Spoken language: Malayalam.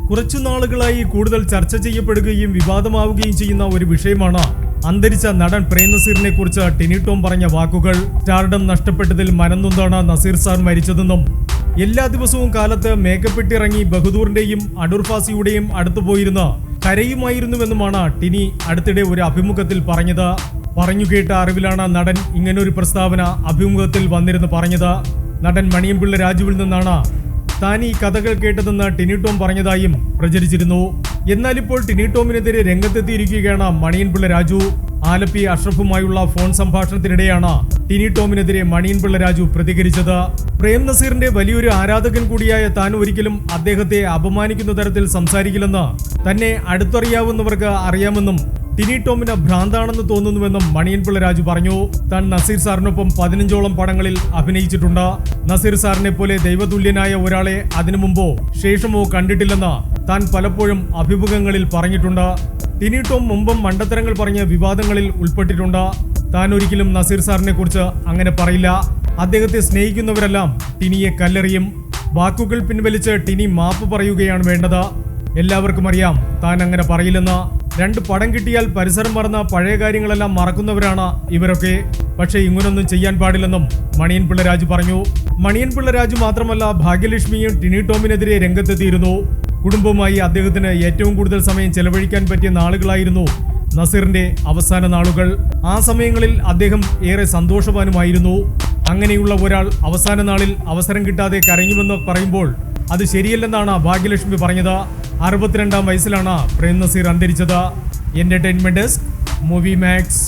കുറച്ചു നാളുകളായി കൂടുതൽ ചർച്ച ചെയ്യപ്പെടുകയും വിവാദമാവുകയും ചെയ്യുന്ന ഒരു വിഷയമാണ് അന്തരിച്ച നടൻ പ്രേം നസീറിനെ കുറിച്ച് ടിനി ടോം പറഞ്ഞ വാക്കുകൾ. സ്റ്റാർഡം നഷ്ടപ്പെട്ടതിൽ മനംനൊന്താണ് നസീർ സാർ മരിച്ചതെന്നും എല്ലാ ദിവസവും കാലത്ത് മേക്കപ്പ് ഇട്ടിറങ്ങി ബഹദൂറിന്റെയും അടൂർ ഫാസിയുടെയും അടുത്തു പോയിരുന്ന് കരയുമായിരുന്നുവെന്നുമാണ് ടിനി അടുത്തിടെ ഒരു അഭിമുഖത്തിൽ പറഞ്ഞത്. പറഞ്ഞു കേട്ട അറിവിലാണ് നടൻ ഇങ്ങനൊരു പ്രസ്താവന അഭിമുഖത്തിൽ വന്നിരുന്ന് പറഞ്ഞത്. നടൻ മണിയൻപിള്ള രാജുവിൽ നിന്നാണ് താൻ ഈ കഥകൾ കേട്ടതെന്ന് ടിനി ടോം പറഞ്ഞതായും പ്രചരിച്ചിരുന്നു. എന്നാൽ ഇപ്പോൾ ടിനി ടോമിനെതിരെ രംഗത്തെത്തിയിരിക്കുകയാണ് മണിയൻപിള്ള രാജു. ആലപ്പി അഷ്റഫുമായുള്ള ഫോൺ സംഭാഷണത്തിനിടെയാണ് ടിനി ടോമിനെതിരെ മണിയൻപിള്ള രാജു പ്രതികരിച്ചത്. പ്രേം നസീറിന്റെ വലിയൊരു ആരാധകൻ കൂടിയായ താൻ ഒരിക്കലും അദ്ദേഹത്തെ അപമാനിക്കുന്ന തരത്തിൽ സംസാരിക്കില്ലെന്ന് തന്നെ അടുത്തറിയാവുന്നവർക്ക് അറിയാമെന്നും ടിനി ടോമിന് ഭ്രാന്താണെന്ന് തോന്നുന്നുവെന്നും മണിയൻപിള്ള രാജു പറഞ്ഞു. താൻ നസീർ സാറിനൊപ്പം 15ഓളം പടങ്ങളിൽ അഭിനയിച്ചിട്ടുണ്ട്. നസീർ സാറിനെ പോലെ ദൈവതുല്യനായ ഒരാളെ അതിനു മുമ്പോ ശേഷമോ കണ്ടിട്ടില്ലെന്ന് താൻ പലപ്പോഴും അഭിമുഖങ്ങളിൽ പറഞ്ഞിട്ടുണ്ട്. ടിനി ടോം മുമ്പും മണ്ടത്തരങ്ങൾ പറഞ്ഞ് വിവാദങ്ങളിൽ ഉൾപ്പെട്ടിട്ടുണ്ട്. താൻ ഒരിക്കലും നസീർ സാറിനെ കുറിച്ച് അങ്ങനെ പറയില്ല. അദ്ദേഹത്തെ സ്നേഹിക്കുന്നവരെല്ലാം ടിനിയെ കല്ലെറിയും. വാക്കുകൾ പിൻവലിച്ച് ടിനി മാപ്പ് പറയുകയാണ് വേണ്ടത്. എല്ലാവർക്കും അറിയാം താൻ അങ്ങനെ പറയില്ലെന്ന്. 2 പടം കിട്ടിയാൽ പരിസരം മറന്ന പഴയ കാര്യങ്ങളെല്ലാം മറക്കുന്നവരാണ് ഇവരൊക്കെ. പക്ഷേ ഇങ്ങനൊന്നും ചെയ്യാൻ പാടില്ലെന്നും മണിയൻപിള്ള രാജു പറഞ്ഞു. മണിയൻപിള്ള രാജു മാത്രമല്ല, ഭാഗ്യലക്ഷ്മിയും ടിനി ടോമിനെതിരെ രംഗത്തെത്തിയിരുന്നു. കുടുംബവുമായി അദ്ദേഹത്തിന് ഏറ്റവും കൂടുതൽ സമയം ചെലവഴിക്കാൻ പറ്റിയ നാളുകളായിരുന്നു നസീറിന്റെ അവസാന നാളുകൾ. ആ സമയങ്ങളിൽ അദ്ദേഹം ഏറെ സന്തോഷവാനുമായിരുന്നു. അങ്ങനെയുള്ള ഒരാൾ അവസാന നാളിൽ അവസരം കിട്ടാതെ കരഞ്ഞുവെന്ന് പറയുമ്പോൾ അത് ശരിയല്ലെന്നാണ് ഭാഗ്യലക്ഷ്മി പറഞ്ഞത്. 62-ാം വയസ്സിലാണ് പ്രേം നസീർ അന്തരിച്ചത്. Entertainment desk, movie max.